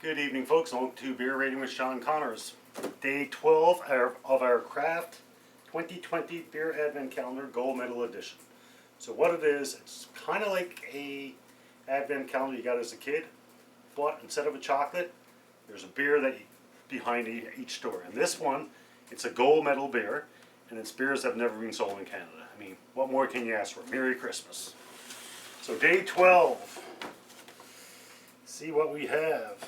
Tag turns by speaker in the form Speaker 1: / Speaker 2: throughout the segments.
Speaker 1: Good evening, folks. Welcome to Beer Rating with Sean Connors. Day 12 of our Craft 2020 Beer Advent Calendar Gold Medal Edition. So what it is, it's kind of like a Advent calendar you got as a kid, but instead of a chocolate, there's a beer that behind each store. And this one, it's a gold medal beer, and it's beers that have never been sold in Canada. I mean, what more can you ask for? Merry Christmas. So day 12. See what we have.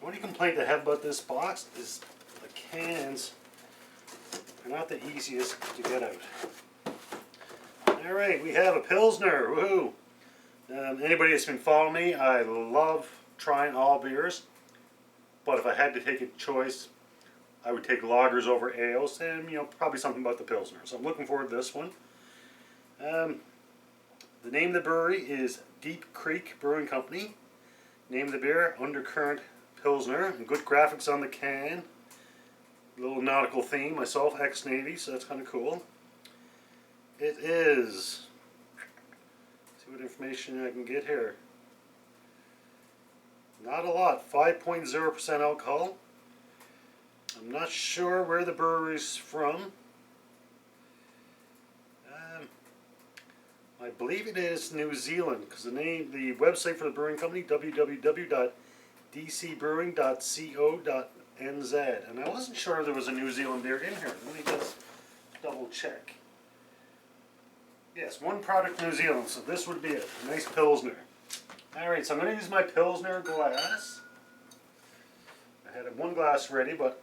Speaker 1: The only complaint I have about this box is the cans are not the easiest to get out. Alright, we have a Pilsner. Woohoo! Anybody that's been following me, I love trying all beers, but if I had to take a choice, I would take lagers over ales, and probably something about the Pilsner. So I'm looking forward to this one. The name of the brewery is Deep Creek Brewing Company. Name of the beer, Under Current Pilsner. And good graphics on the can. A little nautical theme. Myself, ex-Navy, so that's kind of cool. It is, let's see what information I can get here. Not a lot. 5.0% alcohol. I'm not sure where the brewery's from. I believe it is New Zealand, because the website for the brewing company, www.dcbrewing.co.nz, and I wasn't sure if there was a New Zealand beer in here. Let me just double check. Yes, one product New Zealand, so this would be it. A nice Pilsner. Alright, so I'm going to use my Pilsner glass. I had one glass ready, but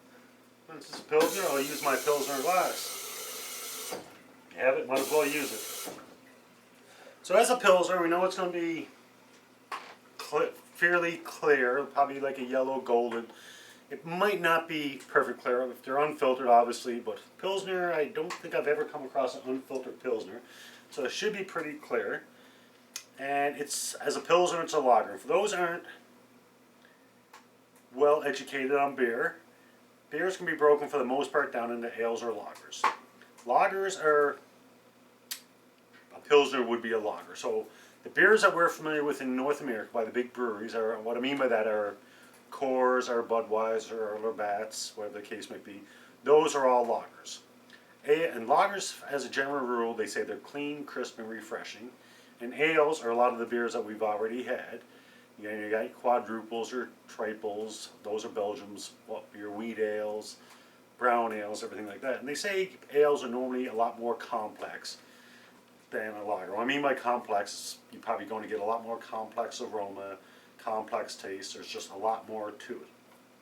Speaker 1: since it's a Pilsner, I'll use my Pilsner glass. You have it, might as well use it. So as a Pilsner, we know it's going to be fairly clear, probably like a yellow golden. It might not be perfect clear if they're unfiltered, obviously, but Pilsner, I don't think I've ever come across an unfiltered Pilsner. So it should be pretty clear. And it's, as a Pilsner, it's a lager. For those who aren't well educated on beer, beers can be broken for the most part down into ales or lagers. Lagers are, a Pilsner would be a lager. So the beers that we're familiar with in North America by the big breweries are, what I mean by that are Coors or Budweiser or Labatt's, whatever the case might be. Those are all lagers. And lagers, as a general rule, they say they're clean, crisp, and refreshing. And ales are a lot of the beers that we've already had. You got quadruples or triples, those are Belgium's, your wheat ales, brown ales, everything like that. And they say ales are normally a lot more complex than a lager. What I mean by complex, you're probably going to get a lot more complex aroma, complex taste. There's just a lot more to it.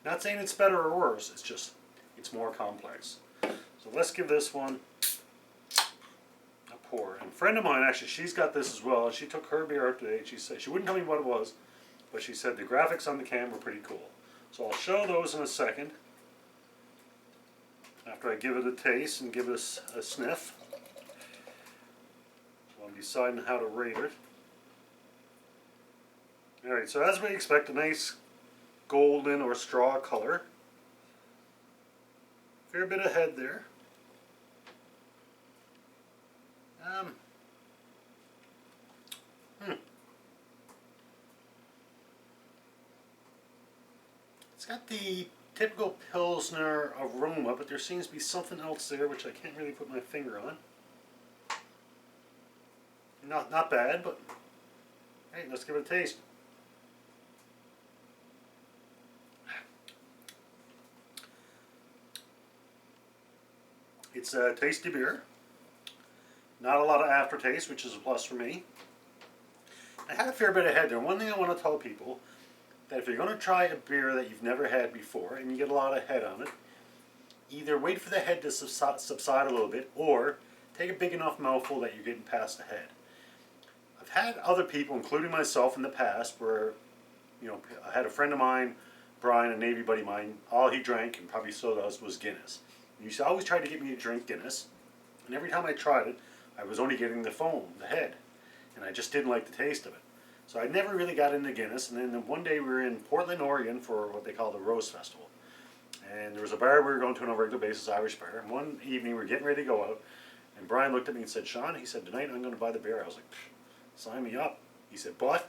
Speaker 1: Not saying it's better or worse, it's just, it's more complex. So let's give this one a pour. And a friend of mine, actually, she's got this as well. She took her beer out today. She said, she wouldn't tell me what it was, but she said the graphics on the can were pretty cool. So I'll show those in a second, after I give it a taste and give it a sniff. So I'm deciding how to rate it. Alright, so as we expect, a nice golden or straw color. Fair bit of head there. It's got the typical Pilsner aroma, but there seems to be something else there which I can't really put my finger on. Not bad, but hey, let's give it a taste. It's a tasty beer. Not a lot of aftertaste, which is a plus for me. I had a fair bit of head there. One thing I want to tell people, that if you're going to try a beer that you've never had before and you get a lot of head on it, either wait for the head to subside a little bit, or take a big enough mouthful that you're getting past the head. I've had other people, including myself in the past, where, I had a friend of mine, Brian, a Navy buddy of mine, all he drank, and probably still does, was Guinness. He used to always try to get me to drink Guinness, and every time I tried it, I was only getting the foam, the head, and I just didn't like the taste of it. So I never really got into Guinness, and then one day we were in Portland, Oregon for what they call the Rose Festival. And there was a bar we were going to on a regular basis, Irish bar, and one evening we were getting ready to go out, And Brian looked at me and said, Sean, he said, tonight I'm going to buy the beer. I was like, sign me up. He said, but?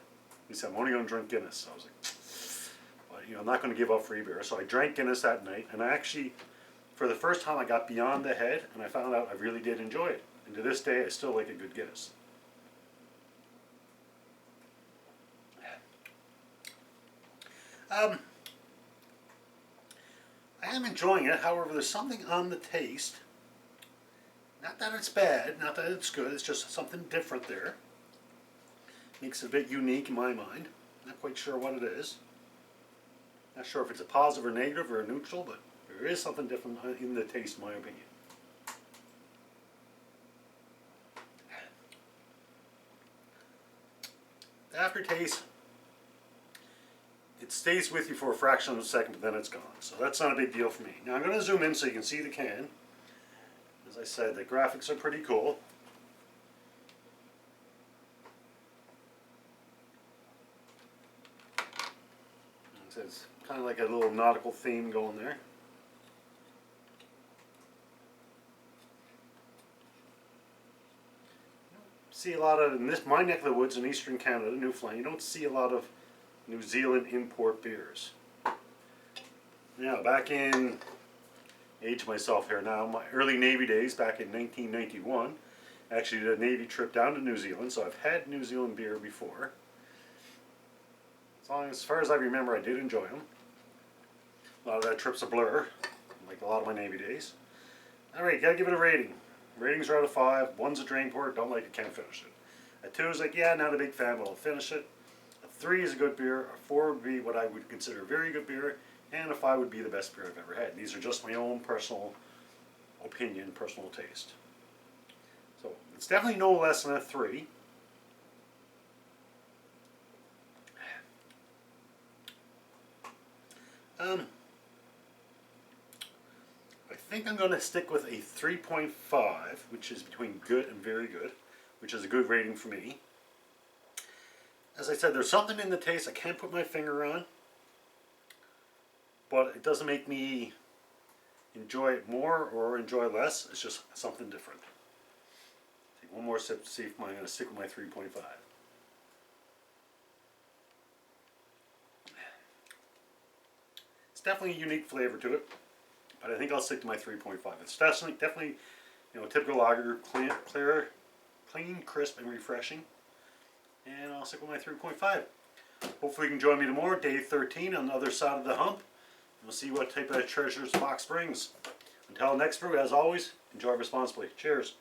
Speaker 1: He said, I'm only going to drink Guinness. So I was like, well, you know, I'm not going to give up free beer. So I drank Guinness that night, and I actually, for the first time, I got beyond the head, and I found out I really did enjoy it. And to this day, I still like a good Guinness. I am enjoying it. However, there's something on the taste. Not that it's bad, not that it's good, it's just something different there. Makes it a bit unique in my mind. Not quite sure what it is. Not sure if it's a positive or negative or a neutral, but there is something different in the taste, in my opinion. The aftertaste, it stays with you for a fraction of a second, but then it's gone. So that's not a big deal for me. Now I'm going to zoom in so you can see the can. As I said, the graphics are pretty cool. It's kind of like a little nautical theme going there. See a lot of, in this, my neck of the woods in eastern Canada, Newfoundland, you don't see a lot of New Zealand import beers. Now, back in, age myself here now, my early Navy days, back in 1991, I actually did a Navy trip down to New Zealand, so I've had New Zealand beer before. As far as I remember, I did enjoy them. A lot of that trip's a blur, like a lot of my Navy days. Alright, gotta give it a rating. Ratings are out of 5. 1's a drain pour, don't like it, can't finish it. A 2 is like, yeah, not a big fan, but I'll finish it. A 3 is a good beer. A 4 would be what I would consider a very good beer. And a 5 would be the best beer I've ever had. These are just my own personal opinion, personal taste. So, it's definitely no less than a 3. I think I'm going to stick with a 3.5, which is between good and very good, which is a good rating for me. As I said, there's something in the taste I can't put my finger on, but it doesn't make me enjoy it more or enjoy less. It's just something different. Take one more sip to see if I'm going to stick with my 3.5. It's definitely a unique flavor to it, but I think I'll stick to my 3.5. It's definitely, you know, typical lager, clear, clean, crisp, and refreshing. And I'll stick with my 3.5. Hopefully you can join me tomorrow, day 13, on the other side of the hump. We'll see what type of treasures the box brings. Until next brew, as always, enjoy responsibly. Cheers.